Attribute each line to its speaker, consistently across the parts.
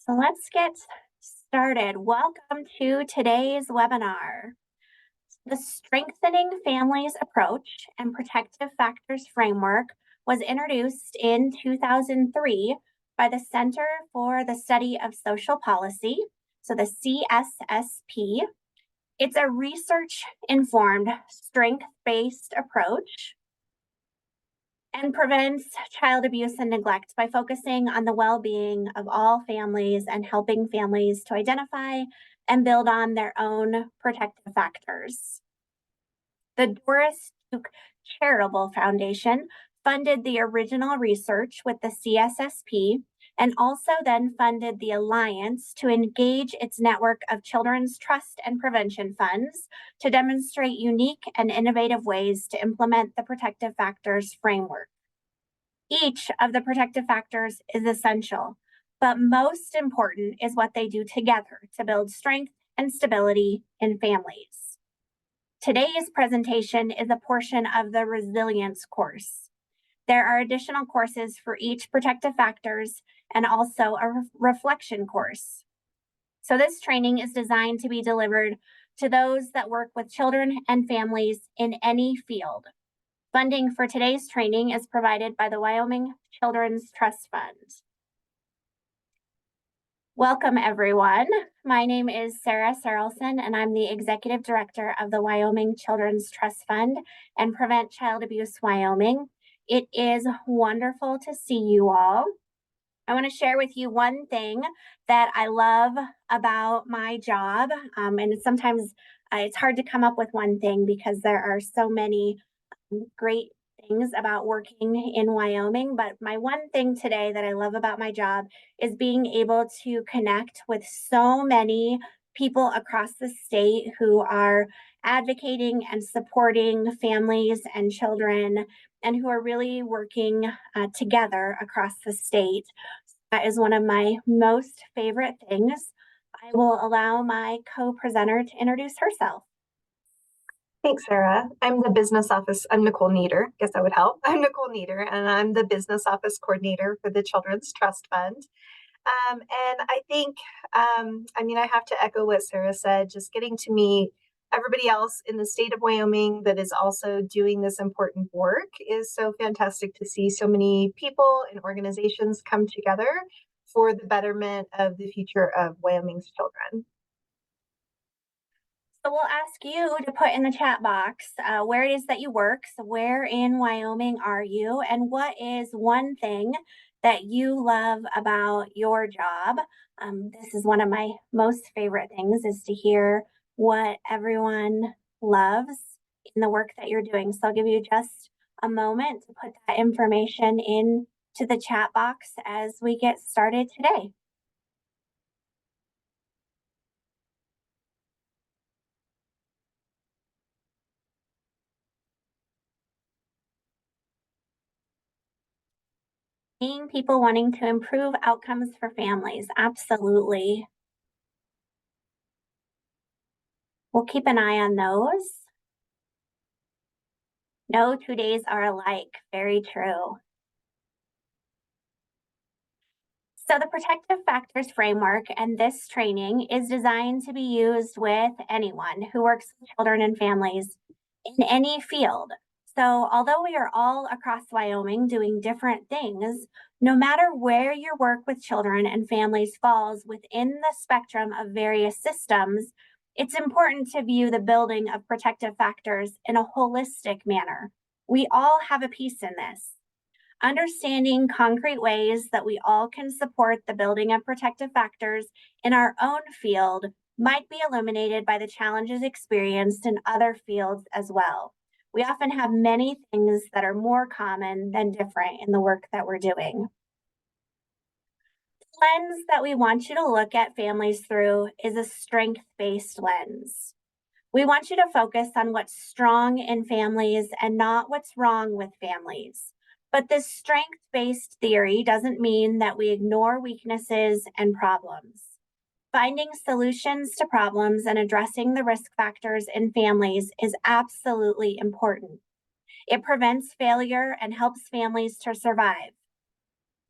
Speaker 1: So let's get started. Welcome to today's webinar. The Strengthening Families Approach and Protective Factors Framework was introduced in 2003 by the Center for the Study of Social Policy, so the CSSP. It's a research informed, strength based approach and prevents child abuse and neglect by focusing on the well being of all families and helping families to identify and build on their own protective factors. The Doris Duke Charitable Foundation funded the original research with the CSSP and also then funded the Alliance to engage its network of children's trust and prevention funds to demonstrate unique and innovative ways to implement the protective factors framework. Each of the protective factors is essential, but most important is what they do together to build strength and stability in families. Today's presentation is a portion of the Resilience course. There are additional courses for each protective factors and also a reflection course. So this training is designed to be delivered to those that work with children and families in any field. Funding for today's training is provided by the Wyoming Children's Trust Fund. Welcome, everyone. My name is Sarah Sarelson, and I'm the Executive Director of the Wyoming Children's Trust Fund and Prevent Child Abuse Wyoming. It is wonderful to see you all. I want to share with you one thing that I love about my job, and sometimes it's hard to come up with one thing because there are so many great things about working in Wyoming, but my one thing today that I love about my job is being able to connect with so many people across the state who are advocating and supporting families and children and who are really working together across the state. That is one of my most favorite things. I will allow my co-presenter to introduce herself.
Speaker 2: Thanks, Sarah. I'm Nicole Nieder. Guess that would help. I'm Nicole Nieder, and I'm the business office coordinator for the Children's Trust Fund. And I think, I have to echo what Sarah said, just getting to meet everybody else in the state of Wyoming that is also doing this important work is so fantastic to see so many people and organizations come together for the betterment of the future of Wyoming's children.
Speaker 1: So we'll ask you to put in the chat box where it is that you work. So where in Wyoming are you? And what is one thing that you love about your job? This is one of my most favorite things, is to hear what everyone loves in the work that you're doing. So I'll give you just a moment to put that information into the chat box as we get started today. Seeing people wanting to improve outcomes for families, absolutely. We'll keep an eye on those. No 2 days are alike, very true. So the Protective Factors Framework and this training is designed to be used with anyone who works with children and families in any field. So although we are all across Wyoming doing different things, no matter where your work with children and families falls within the spectrum of various systems, it's important to view the building of protective factors in a holistic manner. We all have a piece in this. Understanding concrete ways that we all can support the building of protective factors in our own field might be illuminated by the challenges experienced in other fields as well. We often have many things that are more common than different in the work that we're doing. The lens that we want you to look at families through is a strength-based lens. We want you to focus on what's strong in families and not what's wrong with families. But this strength-based theory doesn't mean that we ignore weaknesses and problems. Finding solutions to problems and addressing the risk factors in families is absolutely important. It prevents failure and helps families to survive.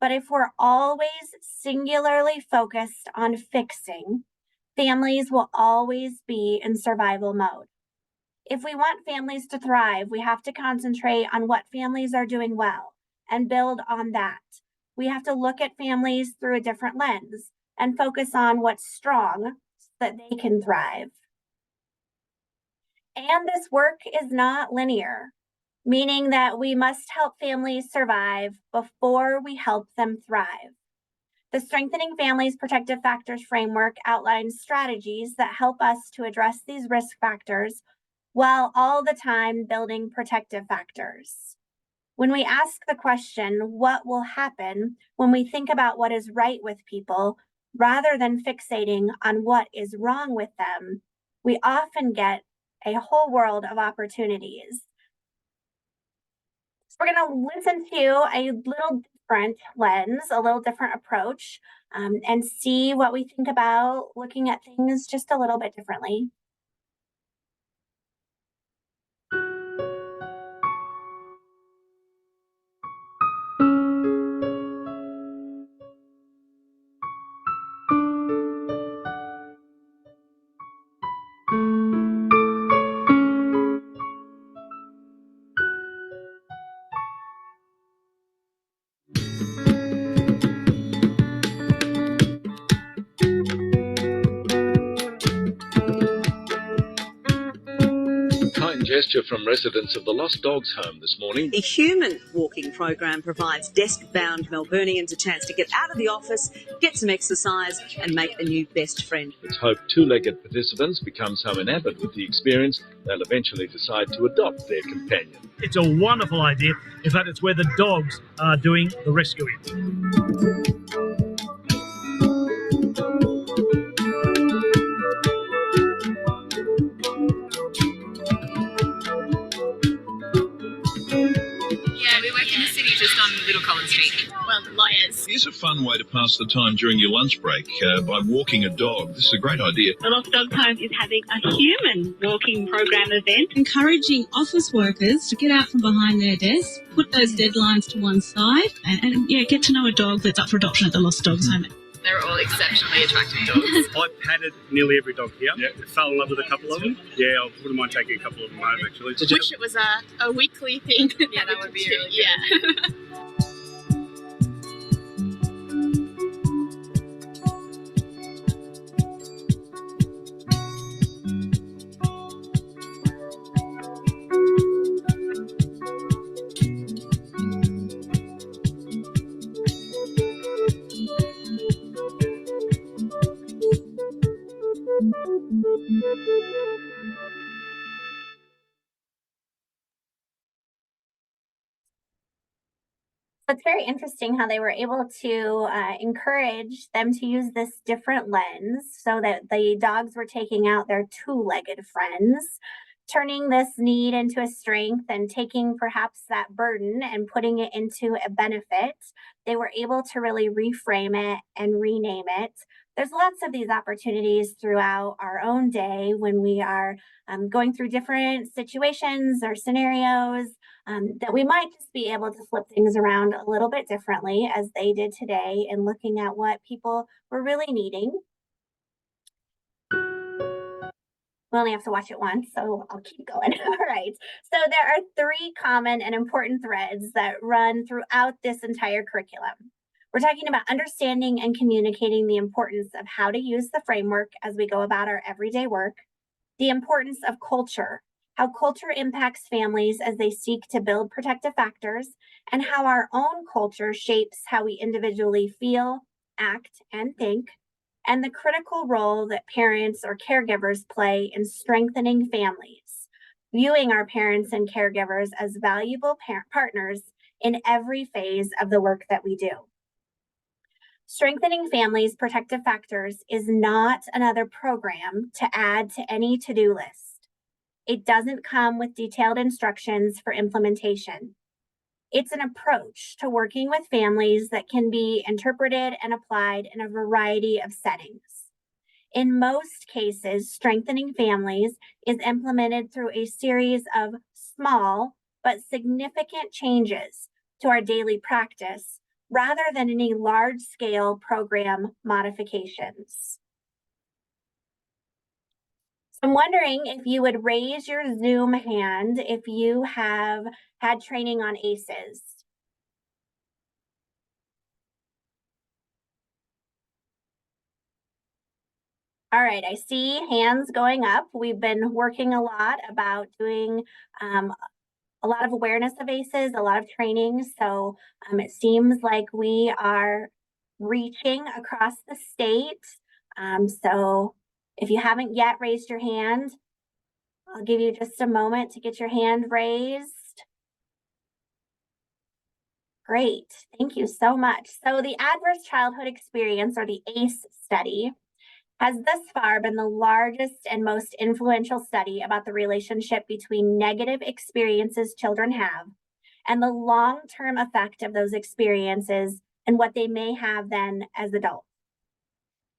Speaker 1: But if we're always singularly focused on fixing, families will always be in survival mode. If we want families to thrive, we have to concentrate on what families are doing well and build on that. We have to look at families through a different lens and focus on what's strong so that they can thrive. And this work is not linear, meaning that we must help families survive before we help them thrive. The Strengthening Families Protective Factors framework outlines strategies that help us to address these risk factors while all the time building protective factors. When we ask the question, what will happen when we think about what is right with people rather than fixating on what is wrong with them, we often get a whole world of opportunities. So we're going to listen to a little different lens, a little different approach, and see what we think about looking at things just a little bit differently.
Speaker 3: Kind gesture from residents of the Lost Dogs home this morning.
Speaker 4: The Human Walking program provides desk-bound Melburnians a chance to get out of the office, get some exercise and make a new best friend.
Speaker 3: It's hoped two-legged participants become so enamored with the experience they'll eventually decide to adopt their companion.
Speaker 5: It's a wonderful idea. In fact, it's where the dogs are doing the rescuing.
Speaker 6: Yeah, we work in the city just on Little Collins Street. Well, lawyers.
Speaker 7: Here's a fun way to pass the time during your lunch break by walking a dog. This is a great idea.
Speaker 8: The Lost Dogs Home is having a human walking program event.
Speaker 9: Encouraging office workers to get out from behind their desks, put those deadlines to one side, and get to know a dog that's up for adoption at the Lost Dogs Home.
Speaker 6: They're all exceptionally attractive dogs.
Speaker 5: I patted nearly every dog here.
Speaker 7: Yeah.
Speaker 5: Fell in love with a couple of them. Yeah, I wouldn't mind taking a couple of them home, actually.
Speaker 6: Wish it was a weekly thing. Yeah, that would be really good. Yeah.
Speaker 1: It's very interesting how they were able to encourage them to use this different lens so that the dogs were taking out their two-legged friends, turning this need into a strength and taking perhaps that burden and putting it into a benefit. They were able to really reframe it and rename it. There's lots of these opportunities throughout our own day when we are going through different situations or scenarios that we might just be able to flip things around a little bit differently as they did today and looking at what people were really needing. We only have to watch it once, so I'll keep going. All right. So there are three common and important threads that run throughout this entire curriculum. We're talking about understanding and communicating the importance of how to use the framework as we go about our everyday work, the importance of culture, how culture impacts families as they seek to build protective factors, and how our own culture shapes how we individually feel, act, and think, and the critical role that parents or caregivers play in strengthening families, viewing our parents and caregivers as valuable partners in every phase of the work that we do. Strengthening Families Protective Factors is not another program to add to any to-do list. It doesn't come with detailed instructions for implementation. It's an approach to working with families that can be interpreted and applied in a variety of settings. In most cases, Strengthening Families is implemented through a series of small but significant changes to our daily practice rather than any large-scale program modifications. So I'm wondering if you would raise your Zoom hand if you have had training on ACEs. All right, I see hands going up. We've been working a lot about doing a lot of awareness of ACEs, a lot of training. So it seems like we are reaching across the state. So if you haven't yet raised your hand, I'll give you just a moment to get your hand raised. Great, thank you so much. So the Adverse Childhood Experience, or the ACE study, has thus far been the largest and most influential study about the relationship between negative experiences children have and the long-term effect of those experiences and what they may have then as adults.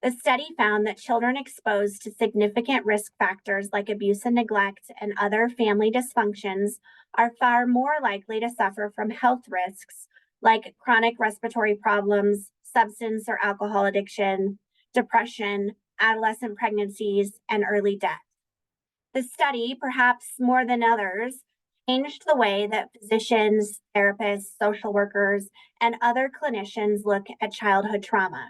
Speaker 1: The study found that children exposed to significant risk factors like abuse and neglect and other family dysfunctions are far more likely to suffer from health risks like chronic respiratory problems, substance or alcohol addiction, depression, adolescent pregnancies, and early death. The study, perhaps more than others, changed the way that physicians, therapists, social workers, and other clinicians look at childhood trauma.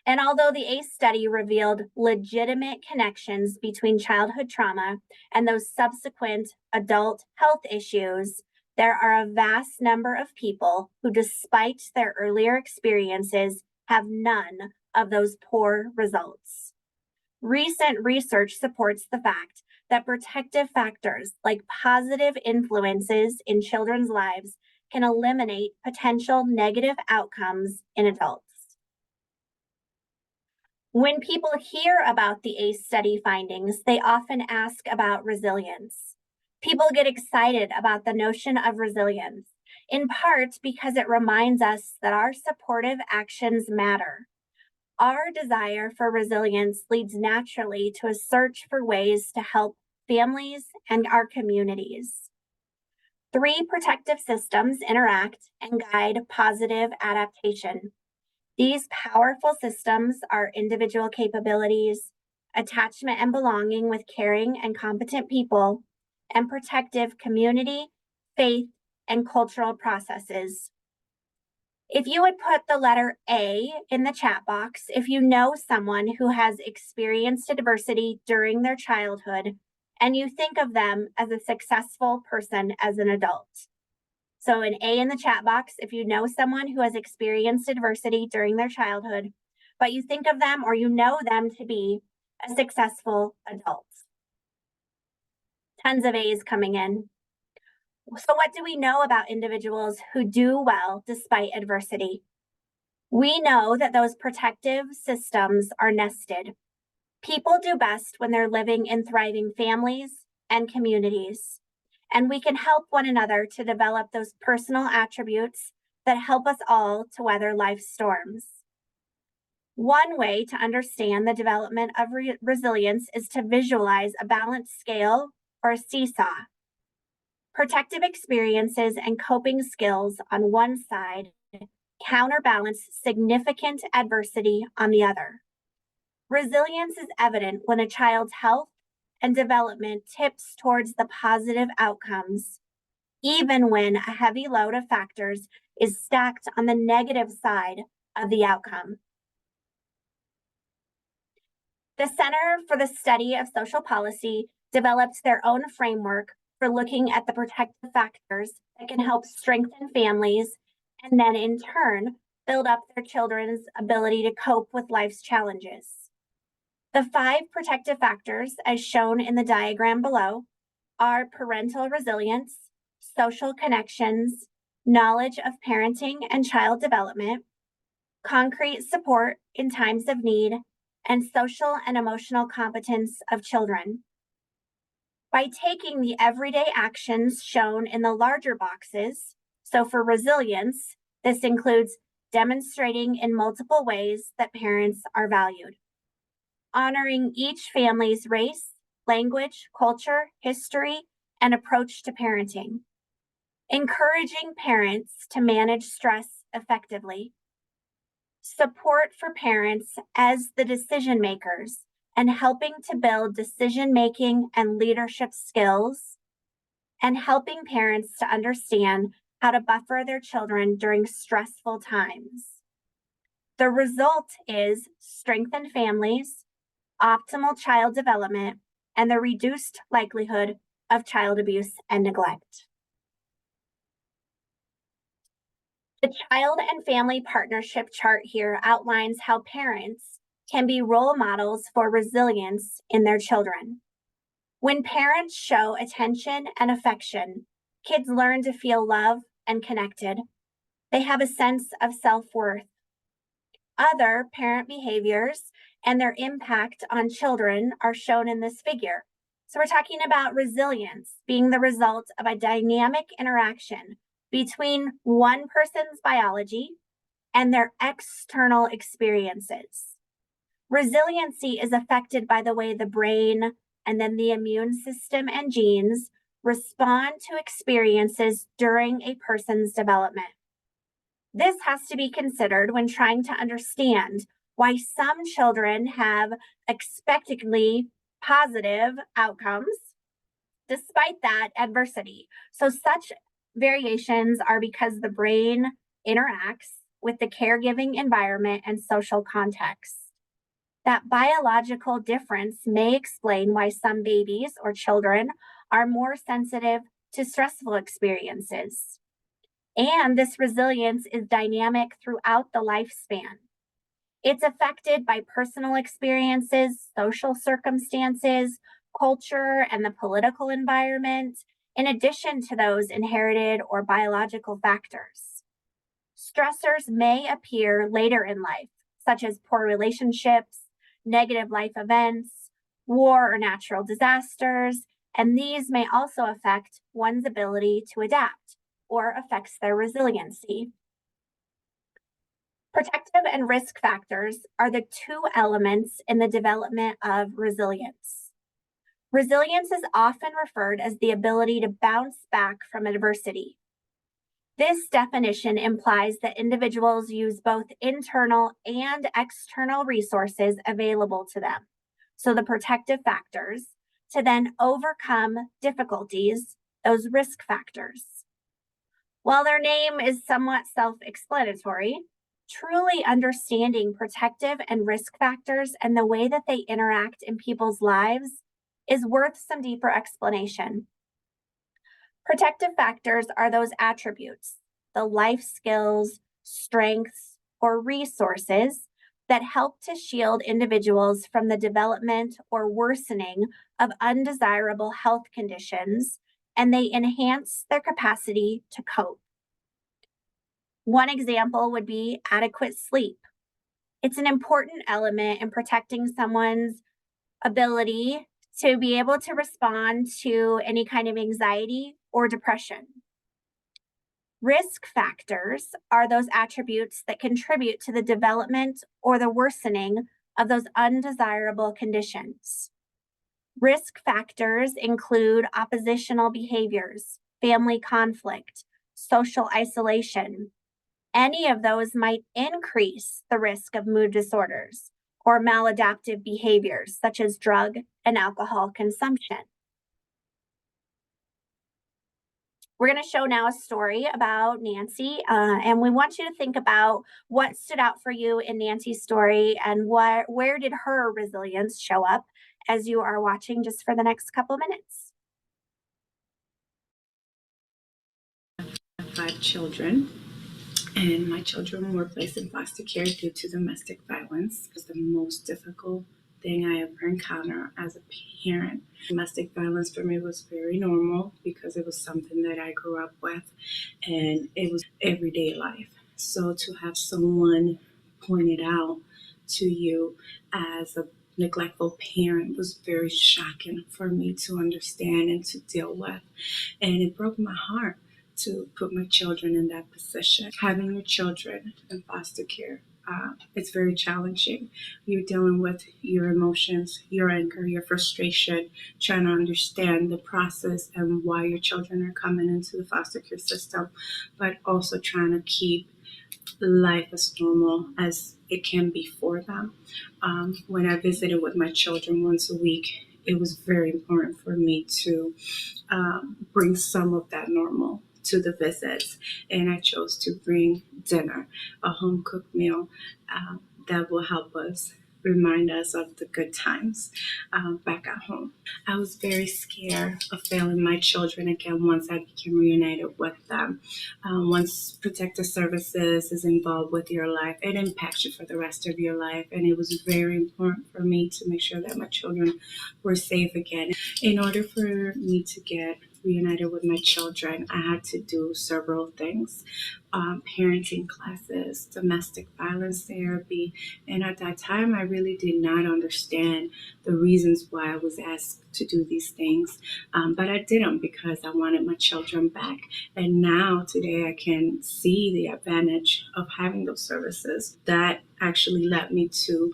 Speaker 1: And although the ACE study revealed legitimate connections between childhood trauma and those subsequent adult health issues, there are a vast number of people who, despite their earlier experiences, have none of those poor results. Recent research supports the fact that protective factors like positive influences in children's lives can eliminate potential negative outcomes in adults. When people hear about the ACE study findings, they often ask about resilience. People get excited about the notion of resilience, in part because it reminds us that our supportive actions matter. Our desire for resilience leads naturally to a search for ways to help families and our communities. 3 protective systems interact and guide positive adaptation. These powerful systems are individual capabilities, attachment and belonging with caring and competent people, and protective community, faith, and cultural processes. If you would put the letter A in the chat box, if you know someone who has experienced adversity during their childhood and you think of them as a successful person as an adult. So an A in the chat box if you know someone who has experienced adversity during their childhood, but you think of them or you know them to be a successful adult. Tons of A's coming in. So what do we know about individuals who do well despite adversity? We know that those protective systems are nested. People do best when they're living in thriving families and communities. And we can help one another to develop those personal attributes that help us all to weather life's storms. One way to understand the development of resilience is to visualize a balanced scale or a seesaw. Protective experiences and coping skills on one side counterbalance significant adversity on the other. Resilience is evident when a child's health and development tips towards the positive outcomes, even when a heavy load of factors is stacked on the negative side of the outcome. The Center for the Study of Social Policy developed their own framework for looking at the protective factors that can help strengthen families and then in turn build up their children's ability to cope with life's challenges. The 5 protective factors, as shown in the diagram below, are parental resilience, social connections, knowledge of parenting and child development, concrete support in times of need, and social and emotional competence of children. By taking the everyday actions shown in the larger boxes, so for resilience, this includes demonstrating in multiple ways that parents are valued, honoring each family's race, language, culture, history, and approach to parenting, encouraging parents to manage stress effectively, support for parents as the decision makers and helping to build decision-making and leadership skills, and helping parents to understand how to buffer their children during stressful times. The result is strengthened families, optimal child development, and the reduced likelihood of child abuse and neglect. The child and family partnership chart here outlines how parents can be role models for resilience in their children. When parents show attention and affection, kids learn to feel love and connected. They have a sense of self-worth. Other parent behaviors and their impact on children are shown in this figure. So we're talking about resilience being the result of a dynamic interaction between one person's biology and their external experiences. Resiliency is affected by the way the brain and then the immune system and genes respond to experiences during a person's development. This has to be considered when trying to understand why some children have expectedly positive outcomes despite that adversity. So such variations are because the brain interacts with the caregiving environment and social context. That biological difference may explain why some babies or children are more sensitive to stressful experiences. And this resilience is dynamic throughout the lifespan. It's affected by personal experiences, social circumstances, culture, and the political environment, in addition to those inherited or biological factors. Stressors may appear later in life, such as poor relationships, negative life events, war or natural disasters, and these may also affect one's ability to adapt or affects their resiliency. Protective and risk factors are the two elements in the development of resilience. Resilience is often referred as the ability to bounce back from adversity. This definition implies that individuals use both internal and external resources available to them, so the protective factors, to then overcome difficulties, those risk factors. While their name is somewhat self-explanatory, truly understanding protective and risk factors and the way that they interact in people's lives is worth some deeper explanation. Protective factors are those attributes, the life skills, strengths, or resources that help to shield individuals from the development or worsening of undesirable health conditions, and they enhance their capacity to cope. One example would be adequate sleep. It's an important element in protecting someone's ability to be able to respond to any kind of anxiety or depression. Risk factors are those attributes that contribute to the development or the worsening of those undesirable conditions. Risk factors include oppositional behaviors, family conflict, social isolation. Any of those might increase the risk of mood disorders or maladaptive behaviors such as drug and alcohol consumption. We're going to show now a story about Nancy, and we want you to think about what stood out for you in Nancy's story and where did her resilience show up as you are watching just for the next couple minutes.
Speaker 6: 5 children, and my children were placed in foster care due to domestic violence. It was the most difficult thing I ever encountered as a parent. Domestic violence for me was very normal because it was something that I grew up with and it was everyday life. So to have someone point it out to you as a neglectful parent was very shocking for me to understand and to deal with. And it broke my heart to put my children in that position. Having your children in foster care, it's very challenging. You're dealing with your emotions, your anger, your frustration, trying to understand the process and why your children are coming into the foster care system, but also trying to keep life as normal as it can be for them. When I visited with my children once a week, it was very important for me to bring some of that normal to the visits. And I chose to bring dinner, a home cooked meal that will help us remind us of the good times back at home. I was very scared of failing my children again once I became reunited with them. Once protective services is involved with your life, it impacts you for the rest of your life. And it was very important for me to make sure that my children were safe again. In order for me to get reunited with my children, I had to do several things. Parenting classes, domestic violence therapy. And at that time, I really did not understand the reasons why I was asked to do these things. But I did them because I wanted my children back. And now, today, I can see the advantage of having those services. That actually led me to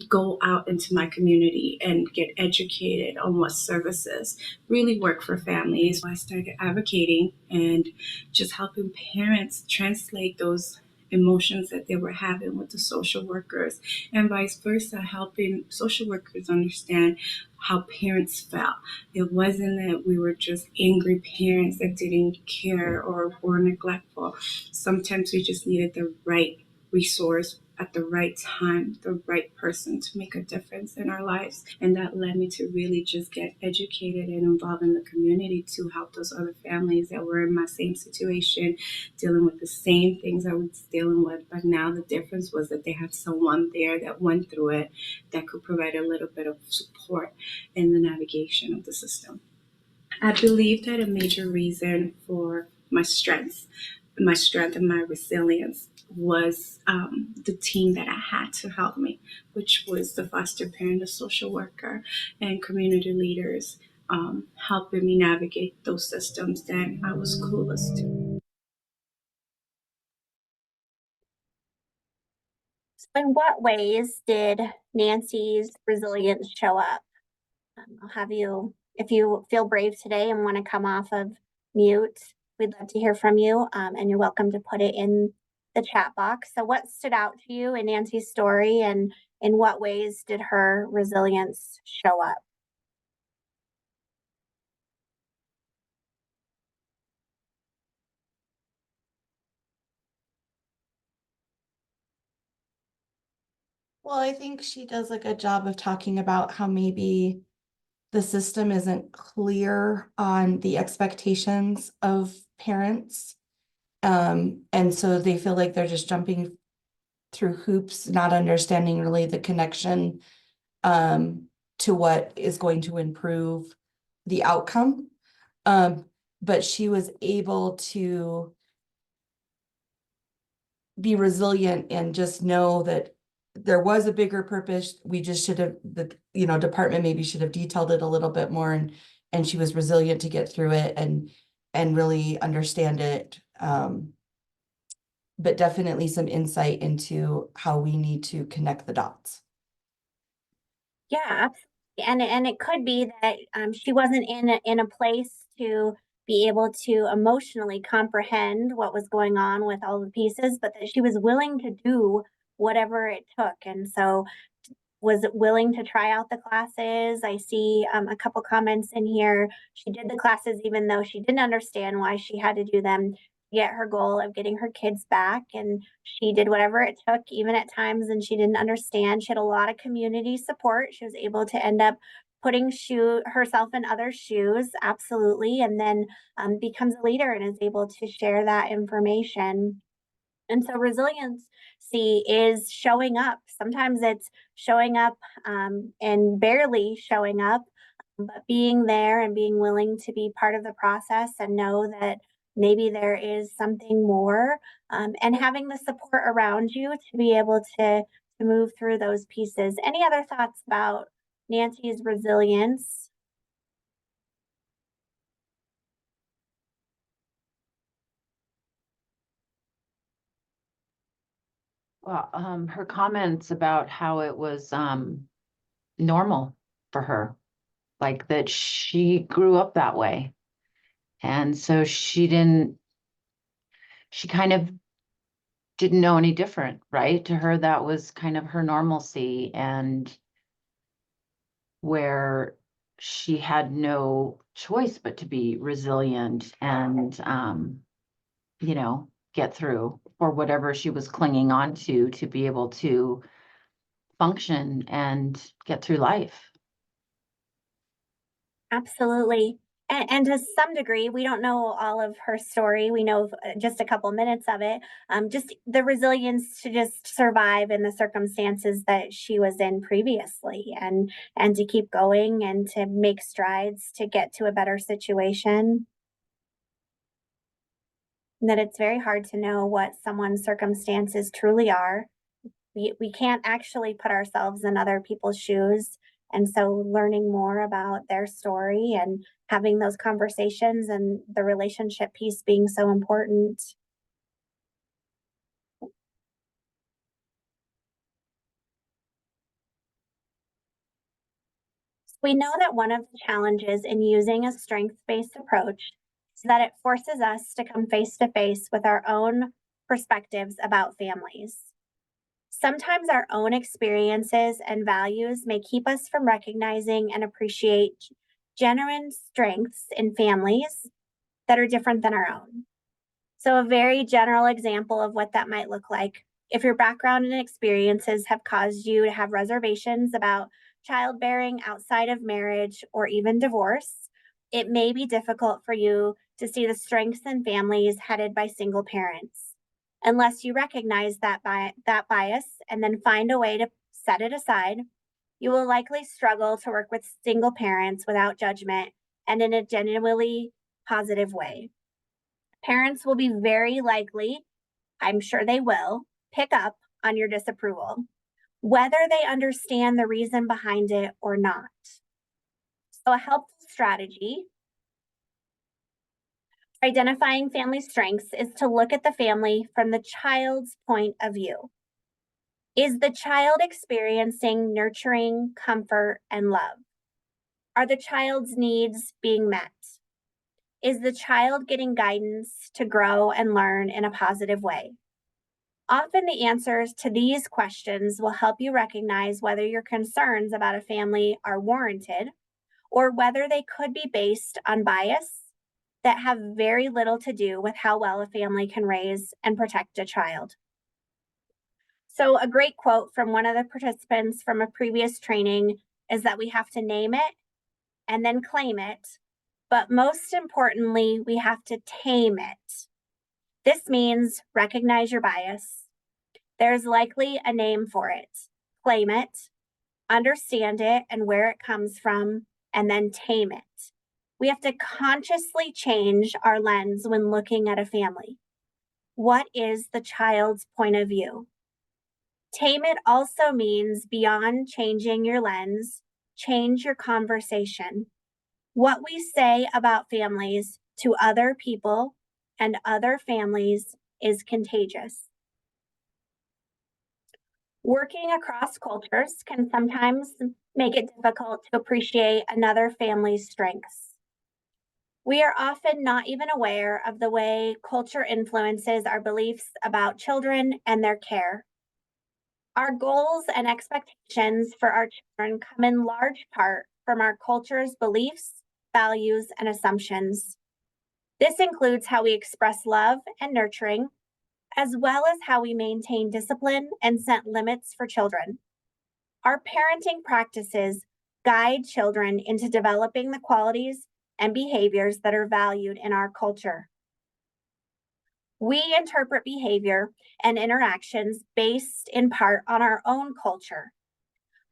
Speaker 6: go out into my community and get educated on what services really work for families. I started advocating and just helping parents translate those emotions that they were having with the social workers, and vice versa, helping social workers understand how parents felt. It wasn't that we were just angry parents that didn't care or were neglectful. Sometimes we just needed the right resource at the right time, the right person to make a difference in our lives. And that led me to really just get educated and involved in the community to help those other families that were in my same situation, dealing with the same things I was dealing with. But now the difference was that they had someone there that went through it that could provide a little bit of support in the navigation of the system. I believe that a major reason for my strength and my resilience was the team that I had to help me, which was the foster parent, the social worker, and community leaders helping me navigate those systems that I was clueless to.
Speaker 1: So in what ways did Nancy's resilience show up? I'll have you, if you feel brave today and want to come off of mute, we'd love to hear from you. And you're welcome to put it in the chat box. So, what stood out to you in Nancy's story, and in what ways did her resilience show up?
Speaker 10: Well, I think she does a good job of talking about how maybe the system isn't clear on the expectations of parents. And so they feel like they're just jumping through hoops, not understanding really the connection to what is going to improve the outcome. But she was able to be resilient and just know that there was a bigger purpose. We just should have, the department maybe should have detailed it a little bit more, and she was resilient to get through it and really understand it. But definitely some insight into how we need to connect the dots.
Speaker 1: Yeah, absolutely. And it could be that she wasn't in a place to be able to emotionally comprehend what was going on with all the pieces, but that she was willing to do whatever it took. And so was willing to try out the classes. I see a couple comments in here. She did the classes even though she didn't understand why she had to do them to get her goal of getting her kids back. And she did whatever it took, even at times, and she didn't understand. She had a lot of community support. She was able to end up putting herself in other shoes, absolutely, and then becomes a leader and is able to share that information. And so resiliency is showing up. Sometimes it's showing up and barely showing up, but being there and being willing to be part of the process and know that maybe there is something more, and having the support around you to be able to move through those pieces. Any other thoughts about Nancy's resilience?
Speaker 11: Well, her comments about how it was normal for her, like that she grew up that way. And so she kind of didn't know any different, right? To her, that was kind of her normalcy, and where she had no choice but to be resilient and, get through, or whatever she was clinging on to be able to function and get through life.
Speaker 1: Absolutely. And to some degree, we don't know all of her story. We know just a couple minutes of it. Just the resilience to just survive in the circumstances that she was in previously, and to keep going and to make strides to get to a better situation. That it's very hard to know what someone's circumstances truly are. We can't actually put ourselves in other people's shoes. And so learning more about their story and having those conversations and the relationship piece being so important. We know that one of the challenges in using a strengths-based approach is that it forces us to come face to face with our own perspectives about families. Sometimes our own experiences and values may keep us from recognizing and appreciate genuine strengths in families that are different than our own. So, a very general example of what that might look like: if your background and experiences have caused you to have reservations about childbearing outside of marriage or even divorce, it may be difficult for you to see the strengths in families headed by single parents. Unless you recognize that bias and then find a way to set it aside, you will likely struggle to work with single parents without judgment and in a genuinely positive way. Parents will be very likely, I'm sure they will, pick up on your disapproval, whether they understand the reason behind it or not. So, a helpful strategy for identifying family strengths is to look at the family from the child's point of view. Is the child experiencing nurturing, comfort, and love? Are the child's needs being met? Is the child getting guidance to grow and learn in a positive way? Often the answers to these questions will help you recognize whether your concerns about a family are warranted or whether they could be based on bias that have very little to do with how well a family can raise and protect a child. So, a great quote from one of the participants from a previous training is that we have to name it and then claim it, but most importantly, we have to tame it. This means recognize your bias. There's likely a name for it. Claim it, understand it and where it comes from, and then tame it. We have to consciously change our lens when looking at a family. What is the child's point of view? Tame it also means, beyond changing your lens, change your conversation. What we say about families to other people and other families is contagious. Working across cultures can sometimes make it difficult to appreciate another family's strengths. We are often not even aware of the way culture influences our beliefs about children and their care. Our goals and expectations for our children come in large part from our culture's beliefs, values, and assumptions. This includes how we express love and nurturing, as well as how we maintain discipline and set limits for children. Our parenting practices guide children into developing the qualities and behaviors that are valued in our culture. We interpret behavior and interactions based in part on our own culture.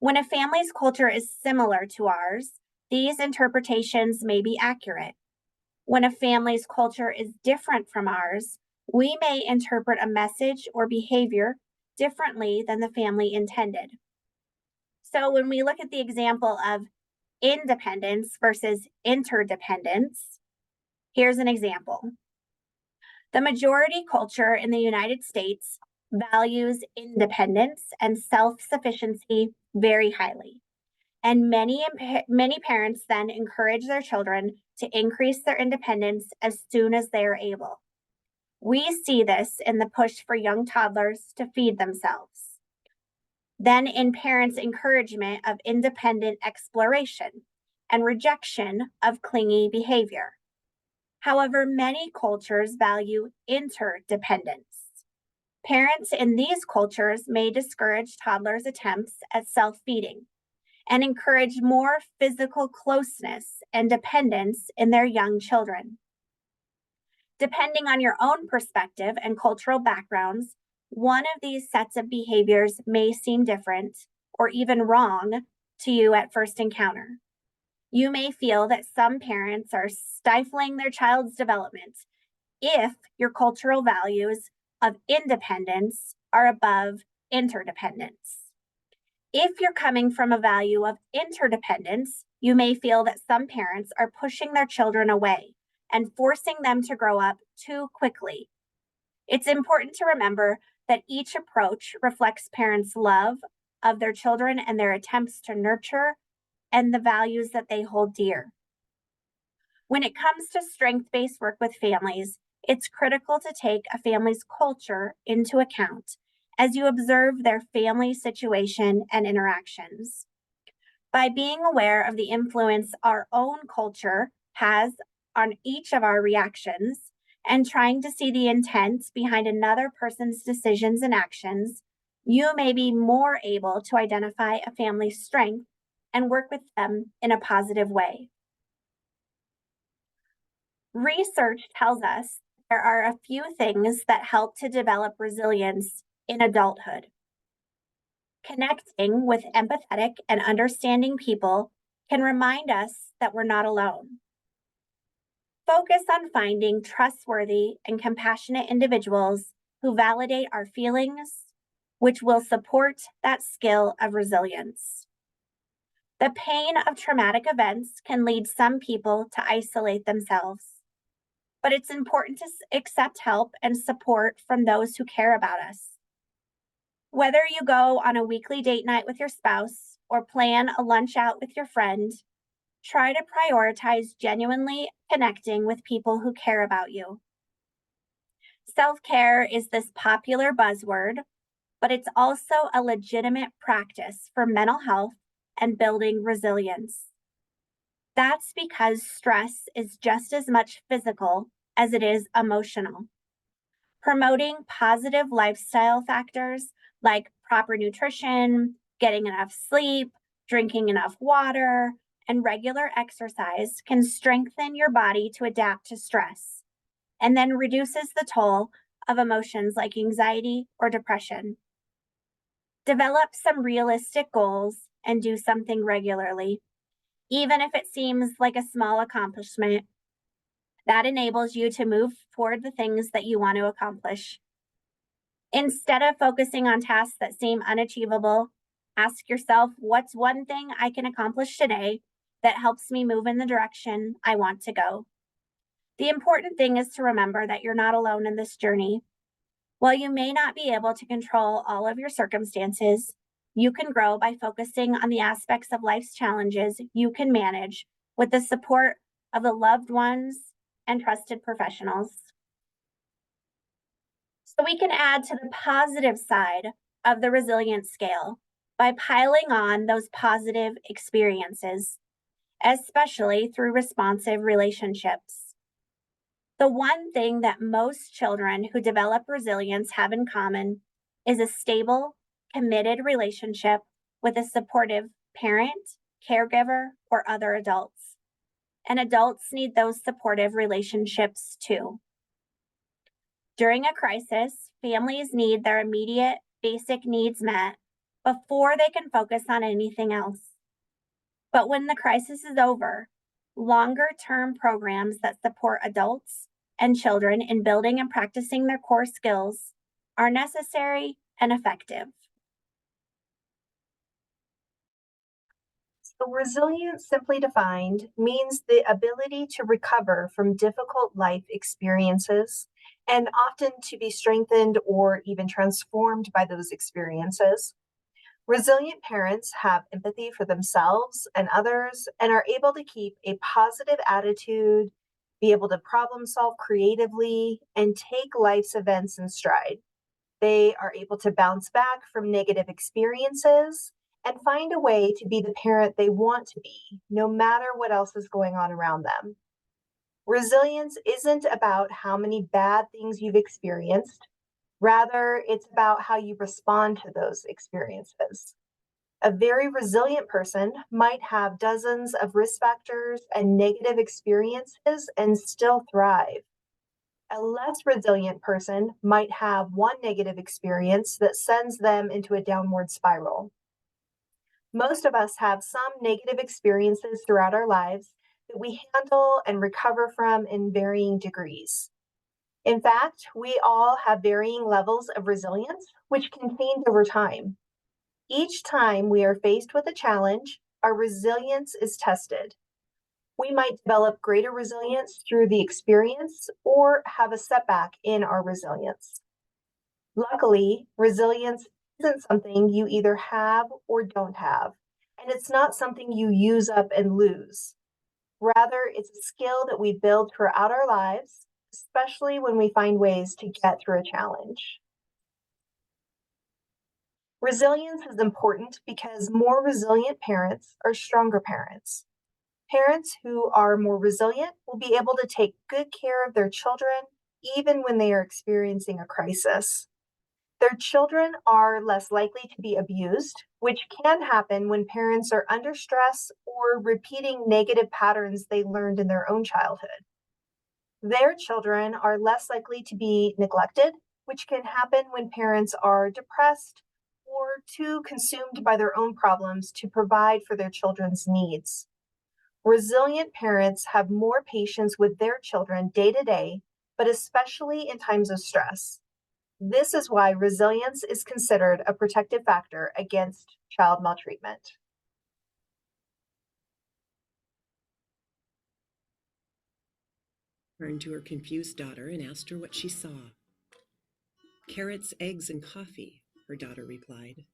Speaker 1: When a family's culture is similar to ours, these interpretations may be accurate. When a family's culture is different from ours, we may interpret a message or behavior differently than the family intended. So when we look at the example of independence versus interdependence, here's an example. The majority culture in the United States values independence and self-sufficiency very highly. And many parents then encourage their children to increase their independence as soon as they are able. We see this in the push for young toddlers to feed themselves, then in parents' encouragement of independent exploration and rejection of clingy behavior. However, many cultures value interdependence. Parents in these cultures may discourage toddlers' attempts at self-feeding and encourage more physical closeness and dependence in their young children. Depending on your own perspective and cultural backgrounds, one of these sets of behaviors may seem different or even wrong to you at first encounter. You may feel that some parents are stifling their child's development if your cultural values of independence are above interdependence. If you're coming from a value of interdependence, you may feel that some parents are pushing their children away and forcing them to grow up too quickly. It's important to remember that each approach reflects parents' love of their children and their attempts to nurture and the values that they hold dear. When it comes to strength-based work with families, it's critical to take a family's culture into account as you observe their family situation and interactions. By being aware of the influence our own culture has on each of our reactions and trying to see the intent behind another person's decisions and actions, you may be more able to identify a family's strength and work with them in a positive way. Research tells us there are a few things that help to develop resilience in adulthood. Connecting with empathetic and understanding people can remind us that we're not alone. Focus on finding trustworthy and compassionate individuals who validate our feelings, which will support that skill of resilience. The pain of traumatic events can lead some people to isolate themselves, but it's important to accept help and support from those who care about us. Whether you go on a weekly date night with your spouse or plan a lunch out with your friend, try to prioritize genuinely connecting with people who care about you. Self-care is this popular buzzword, but it's also a legitimate practice for mental health and building resilience. That's because stress is just as much physical as it is emotional. Promoting positive lifestyle factors like proper nutrition, getting enough sleep, drinking enough water, and regular exercise can strengthen your body to adapt to stress, and then reduces the toll of emotions like anxiety or depression. Develop some realistic goals and do something regularly, even if it seems like a small accomplishment. That enables you to move toward the things that you want to accomplish. Instead of focusing on tasks that seem unachievable, ask yourself, what's one thing I can accomplish today that helps me move in the direction I want to go? The important thing is to remember that you're not alone in this journey. While you may not be able to control all of your circumstances, you can grow by focusing on the aspects of life's challenges you can manage with the support of the loved ones and trusted professionals. So we can add to the positive side of the resilience scale by piling on those positive experiences, especially through responsive relationships. The one thing that most children who develop resilience have in common is a stable, committed relationship with a supportive parent, caregiver, or other adults. And adults need those supportive relationships too. During a crisis, families need their immediate basic needs met before they can focus on anything else. But when the crisis is over, longer-term programs that support adults and children in building and practicing their core skills are necessary and effective.
Speaker 2: So resilience, simply defined, means the ability to recover from difficult life experiences and often to be strengthened or even transformed by those experiences. Resilient parents have empathy for themselves and others and are able to keep a positive attitude, be able to problem solve creatively, and take life's events in stride. They are able to bounce back from negative experiences and find a way to be the parent they want to be, no matter what else is going on around them. Resilience isn't about how many bad things you've experienced. Rather, it's about how you respond to those experiences. A very resilient person might have dozens of risk factors and negative experiences and still thrive. A less resilient person might have one negative experience that sends them into a downward spiral. Most of us have some negative experiences throughout our lives that we handle and recover from in varying degrees. In fact, we all have varying levels of resilience, which can change over time. Each time we are faced with a challenge, our resilience is tested. We might develop greater resilience through the experience or have a setback in our resilience. Luckily, resilience isn't something you either have or don't have, and it's not something you use up and lose. Rather, it's a skill that we build throughout our lives, especially when we find ways to get through a challenge. Resilience is important because more resilient parents are stronger parents. Parents who are more resilient will be able to take good care of their children even when they are experiencing a crisis. Their children are less likely to be abused, which can happen when parents are under stress or repeating negative patterns they learned in their own childhood. Their children are less likely to be neglected, which can happen when parents are depressed or too consumed by their own problems to provide for their children's needs. Resilient parents have more patience with their children day to day, but especially in times of stress. This is why resilience is considered a protective factor against child maltreatment.
Speaker 12: Turned to her confused daughter and asked her what she saw. "Carrots, eggs, and coffee," her daughter replied.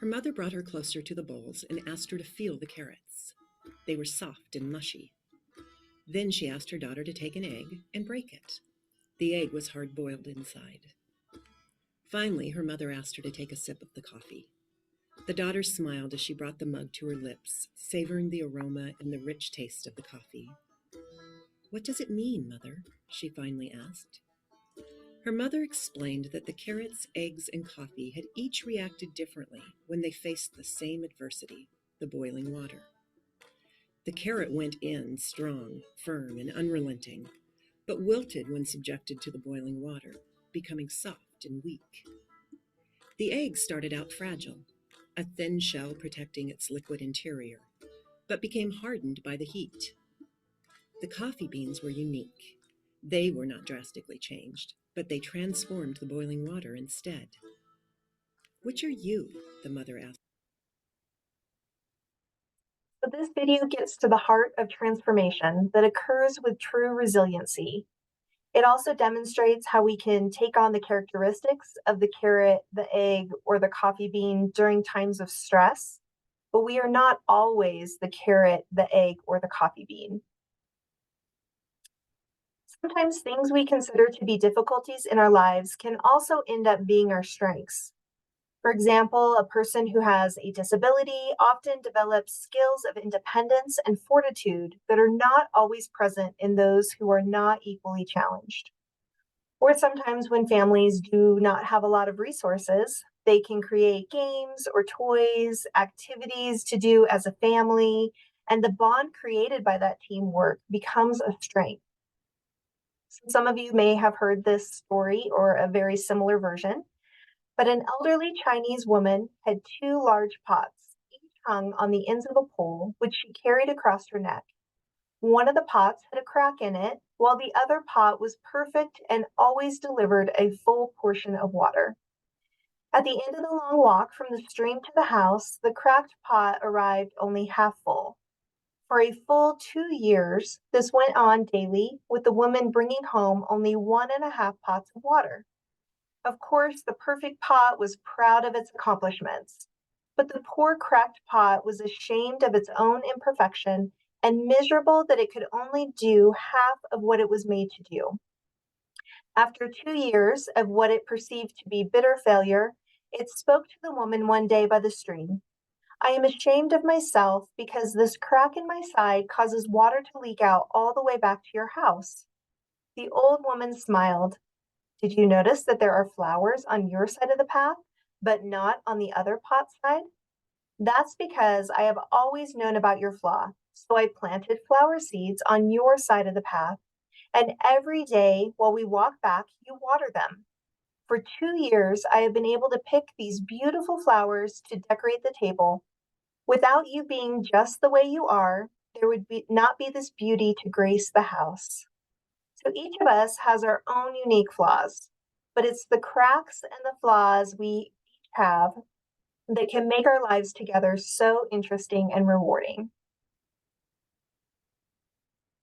Speaker 12: Her mother brought her closer to the bowls and asked her to feel the carrots. They were soft and mushy. Then she asked her daughter to take an egg and break it. The egg was hard-boiled inside. Finally, her mother asked her to take a sip of the coffee. The daughter smiled as she brought the mug to her lips, savoring the aroma and the rich taste of the coffee. "What does it mean, Mother?" she finally asked. Her mother explained that the carrots, eggs, and coffee had each reacted differently when they faced the same adversity, the boiling water. The carrot went in strong, firm, and unrelenting, but wilted when subjected to the boiling water, becoming soft and weak. The egg started out fragile, a thin shell protecting its liquid interior, but became hardened by the heat. The coffee beans were unique. They were not drastically changed, but they transformed the boiling water instead. "Which are you?" the mother asked.
Speaker 2: So this video gets to the heart of transformation that occurs with true resiliency. It also demonstrates how we can take on the characteristics of the carrot, the egg, or the coffee bean during times of stress, but we are not always the carrot, the egg, or the coffee bean. Sometimes things we consider to be difficulties in our lives can also end up being our strengths. For example, a person who has a disability often develops skills of independence and fortitude that are not always present in those who are not equally challenged. Or sometimes when families do not have a lot of resources, they can create games or toys, activities to do as a family, and the bond created by that teamwork becomes a strength. Some of you may have heard this story or a very similar version. But an elderly Chinese woman had two large pots, each hung on the ends of a pole, which she carried across her neck. One of the pots had a crack in it, while the other pot was perfect and always delivered a full portion of water. At the end of the long walk from the stream to the house, the cracked pot arrived only half full. For a full 2 years, this went on daily, with the woman bringing home only 1.5 pots of water. Of course, the perfect pot was proud of its accomplishments, but the poor cracked pot was ashamed of its own imperfection and miserable that it could only do half of what it was made to do. After 2 years of what it perceived to be bitter failure, it spoke to the woman one day by the stream. I am ashamed of myself because this crack in my side causes water to leak out all the way back to your house. The old woman smiled. Did you notice that there are flowers on your side of the path, but not on the other pot side? That's because I have always known about your flaw, so I planted flower seeds on your side of the path, and every day while we walk back, you water them. For 2 years, I have been able to pick these beautiful flowers to decorate the table. Without you being just the way you are, there would not be this beauty to grace the house. So each of us has our own unique flaws, but it's the cracks and the flaws we each have that can make our lives together so interesting and rewarding.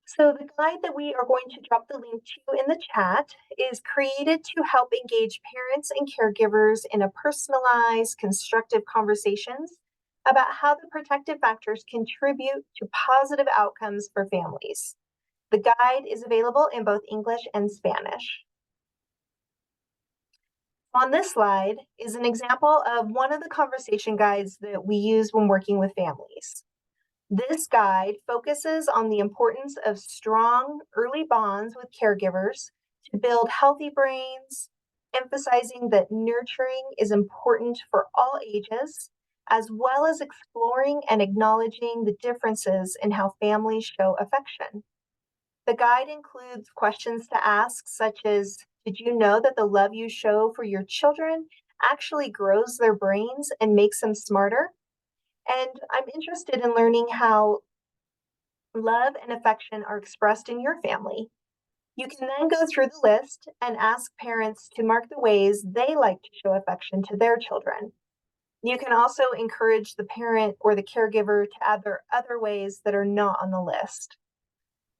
Speaker 2: So the guide that we are going to drop the link to in the chat is created to help engage parents and caregivers in a personalized, constructive conversations about how the protective factors contribute to positive outcomes for families. The guide is available in both English and Spanish. On this slide is an example of one of the conversation guides that we use when working with families. This guide focuses on the importance of strong early bonds with caregivers to build healthy brains, emphasizing that nurturing is important for all ages, as well as exploring and acknowledging the differences in how families show affection. The guide includes questions to ask, such as, did you know that the love you show for your children actually grows their brains and makes them smarter? And I'm interested in learning how love and affection are expressed in your family. You can then go through the list and ask parents to mark the ways they like to show affection to their children. You can also encourage the parent or the caregiver to add their other ways that are not on the list.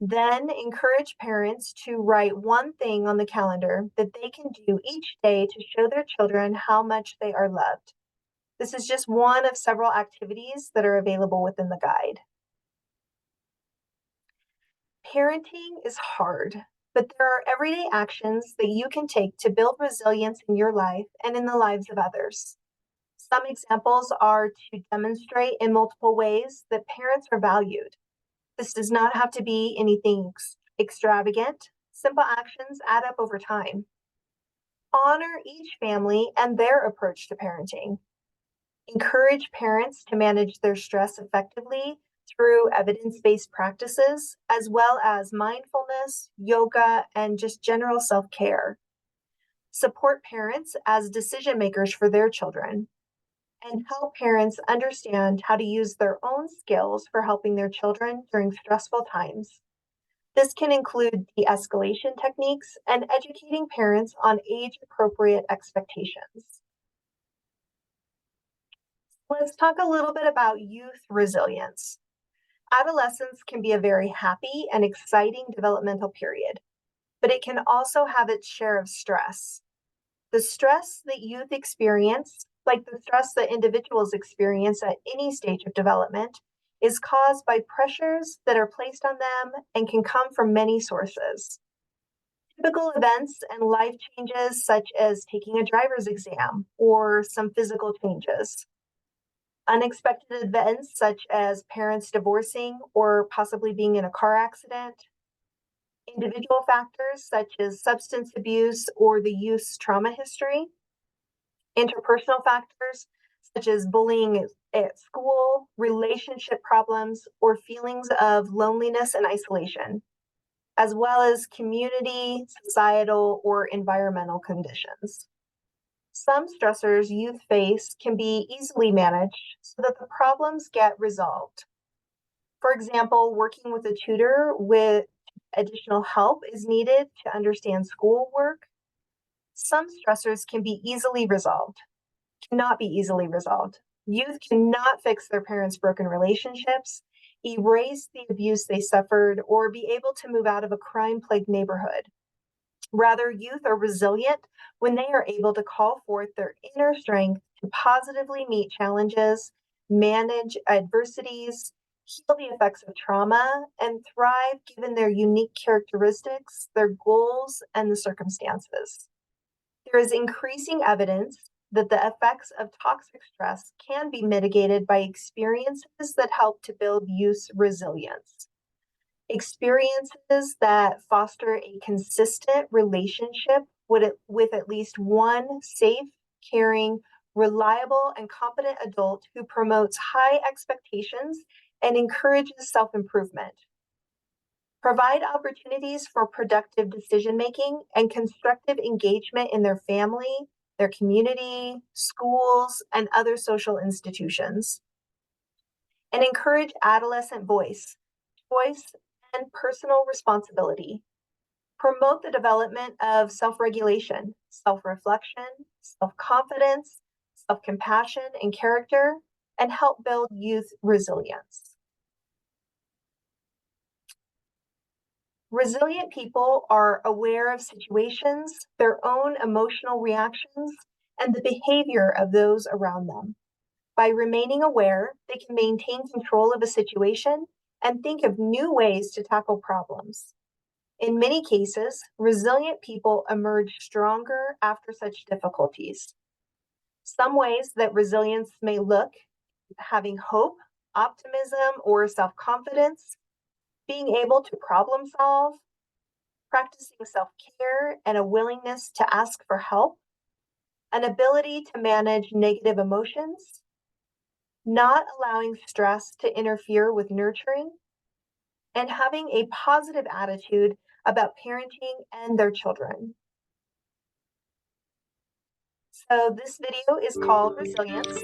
Speaker 2: Then encourage parents to write one thing on the calendar that they can do each day to show their children how much they are loved. This is just one of several activities that are available within the guide. Parenting is hard, but there are everyday actions that you can take to build resilience in your life and in the lives of others. Some examples are to demonstrate in multiple ways that parents are valued. This does not have to be anything extravagant. Simple actions add up over time. Honor each family and their approach to parenting. Encourage parents to manage their stress effectively through evidence-based practices, as well as mindfulness, yoga, and just general self-care. Support parents as decision makers for their children, and help parents understand how to use their own skills for helping their children during stressful times. This can include de-escalation techniques and educating parents on age-appropriate expectations. Let's talk a little bit about youth resilience. Adolescence can be a very happy and exciting developmental period, but it can also have its share of stress. The stress that youth experience, like the stress that individuals experience at any stage of development, is caused by pressures that are placed on them and can come from many sources. Typical events and life changes, such as taking a driver's exam or some physical changes. Unexpected events, such as parents divorcing or possibly being in a car accident. Individual factors, such as substance abuse or the youth's trauma history. Interpersonal factors, such as bullying at school, relationship problems, or feelings of loneliness and isolation, as well as community, societal, or environmental conditions. Some stressors youth face can be easily managed so that the problems get resolved. For example, working with a tutor with additional help is needed to understand schoolwork. Some stressors can be easily resolved, cannot be easily resolved. Youth cannot fix their parents' broken relationships, erase the abuse they suffered, or be able to move out of a crime-plagued neighborhood. Rather, youth are resilient when they are able to call forth their inner strength to positively meet challenges, manage adversities, heal the effects of trauma, and thrive given their unique characteristics, their goals, and the circumstances. There is increasing evidence that the effects of toxic stress can be mitigated by experiences that help to build youth resilience. Experiences that foster a consistent relationship with at least one safe, caring, reliable, and competent adult who promotes high expectations and encourages self-improvement. Provide opportunities for productive decision-making and constructive engagement in their family, their community, schools, and other social institutions. And encourage adolescent voice, choice, and personal responsibility. Promote the development of self-regulation, self-reflection, self-confidence, self-compassion, and character, and help build youth resilience. Resilient people are aware of situations, their own emotional reactions, and the behavior of those around them. By remaining aware, they can maintain control of a situation and think of new ways to tackle problems. In many cases, resilient people emerge stronger after such difficulties. Some ways that resilience may look: having hope, optimism, or self-confidence, being able to problem solve, practicing self-care and a willingness to ask for help, an ability to manage negative emotions, not allowing stress to interfere with nurturing, and having a positive attitude about parenting and their children. So this video is called Resilience.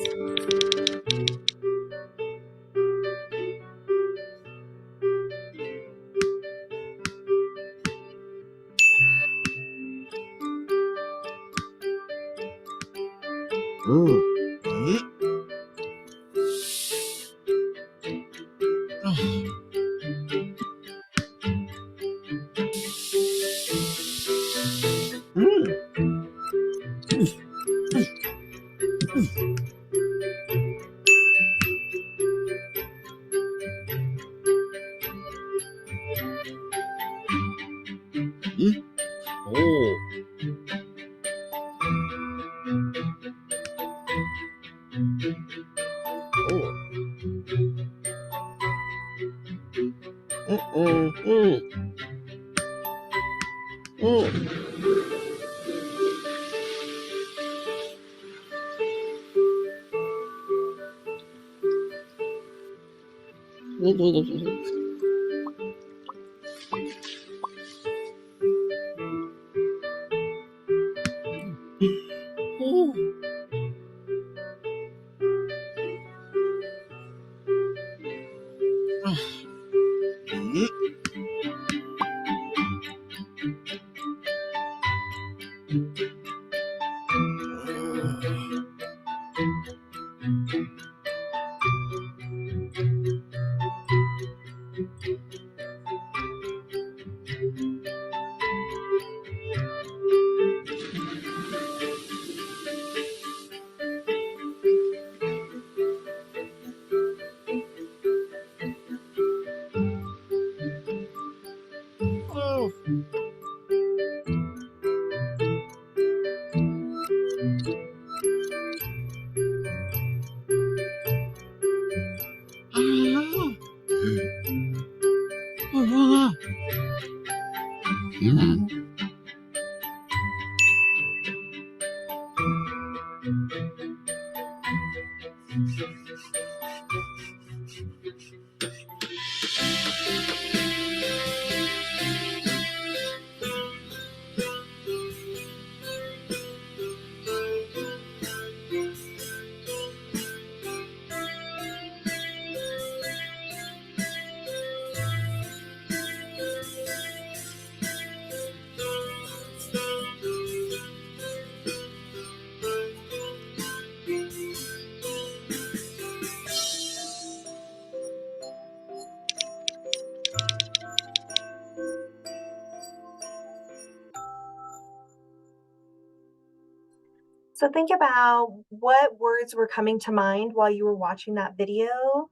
Speaker 2: So think about what words were coming to mind while you were watching that video.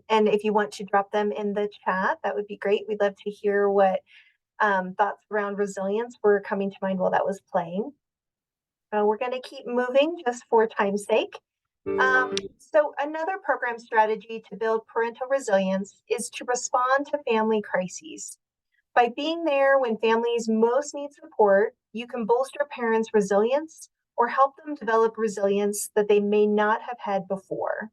Speaker 2: And if you want to drop them in the chat, that would be great. We'd love to hear what thoughts around resilience were coming to mind while that was playing. We're going to keep moving just for time's sake. So another program strategy to build parental resilience is to respond to family crises. By being there when families most need support, you can bolster parents' resilience or help them develop resilience that they may not have had before.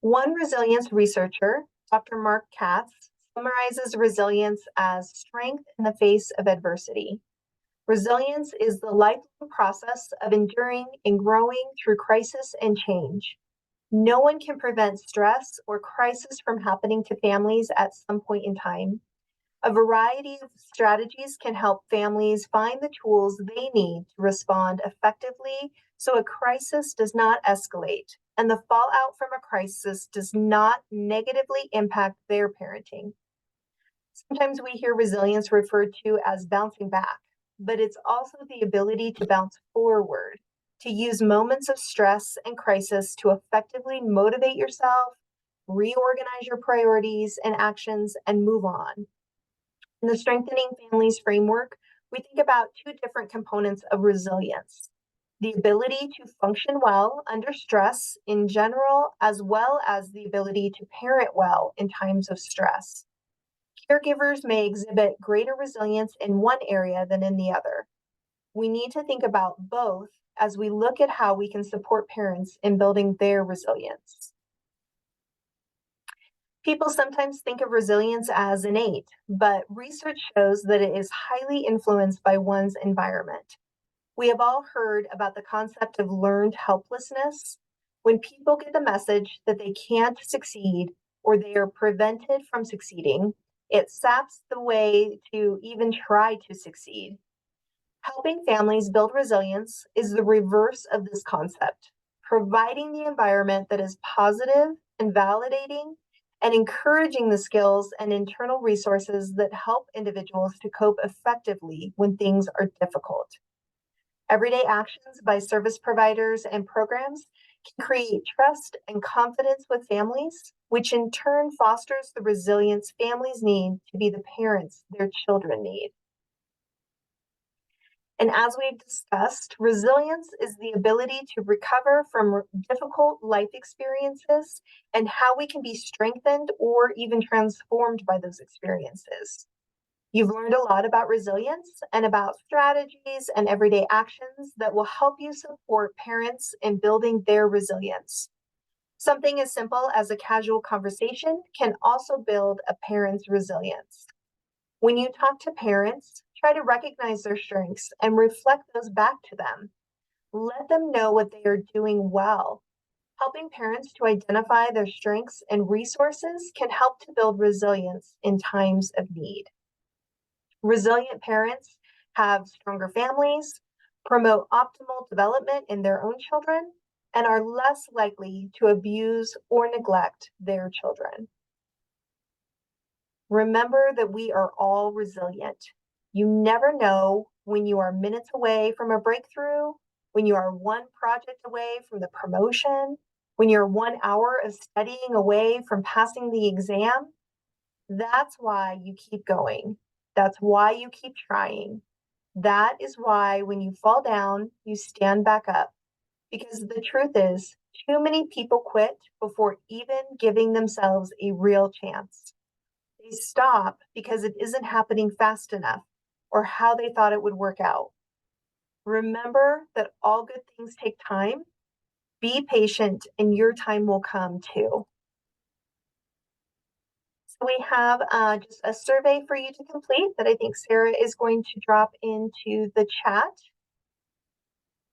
Speaker 2: One resilience researcher, Dr. Mark Katz, summarizes resilience as strength in the face of adversity. Resilience is the lifelong process of enduring and growing through crisis and change. No one can prevent stress or crisis from happening to families at some point in time. A variety of strategies can help families find the tools they need to respond effectively so a crisis does not escalate and the fallout from a crisis does not negatively impact their parenting. Sometimes we hear resilience referred to as bouncing back, but it's also the ability to bounce forward, to use moments of stress and crisis to effectively motivate yourself, reorganize your priorities and actions, and move on. In the Strengthening Families framework, we think about two different components of resilience: the ability to function well under stress in general, as well as the ability to parent well in times of stress. Caregivers may exhibit greater resilience in one area than in the other. We need to think about both as we look at how we can support parents in building their resilience. People sometimes think of resilience as innate, but research shows that it is highly influenced by one's environment. We have all heard about the concept of learned helplessness. When people get the message that they can't succeed or they are prevented from succeeding, it saps the way to even try to succeed. Helping families build resilience is the reverse of this concept, providing the environment that is positive and validating and encouraging the skills and internal resources that help individuals to cope effectively when things are difficult. Everyday actions by service providers and programs can create trust and confidence with families, which in turn fosters the resilience families need to be the parents their children need. And as we've discussed, resilience is the ability to recover from difficult life experiences and how we can be strengthened or even transformed by those experiences. You've learned a lot about resilience and about strategies and everyday actions that will help you support parents in building their resilience. Something as simple as a casual conversation can also build a parent's resilience. When you talk to parents, try to recognize their strengths and reflect those back to them. Let them know what they are doing well. Helping parents to identify their strengths and resources can help to build resilience in times of need. Resilient parents have stronger families, promote optimal development in their own children, and are less likely to abuse or neglect their children. Remember that we are all resilient. You never know when you are minutes away from a breakthrough, when you are one project away from the promotion, when you're 1 hour of studying away from passing the exam. That's why you keep going. That's why you keep trying. That is why when you fall down, you stand back up. Because the truth is, too many people quit before even giving themselves a real chance. They stop because it isn't happening fast enough or how they thought it would work out. Remember that all good things take time. Be patient and your time will come too. So we have just a survey for you to complete that I think Sarah is going to drop into the chat.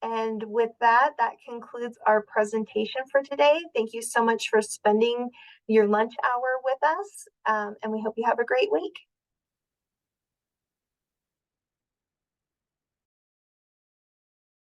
Speaker 2: And with that, that concludes our presentation for today. Thank you so much for spending your lunch hour with us, and we hope you have a great week.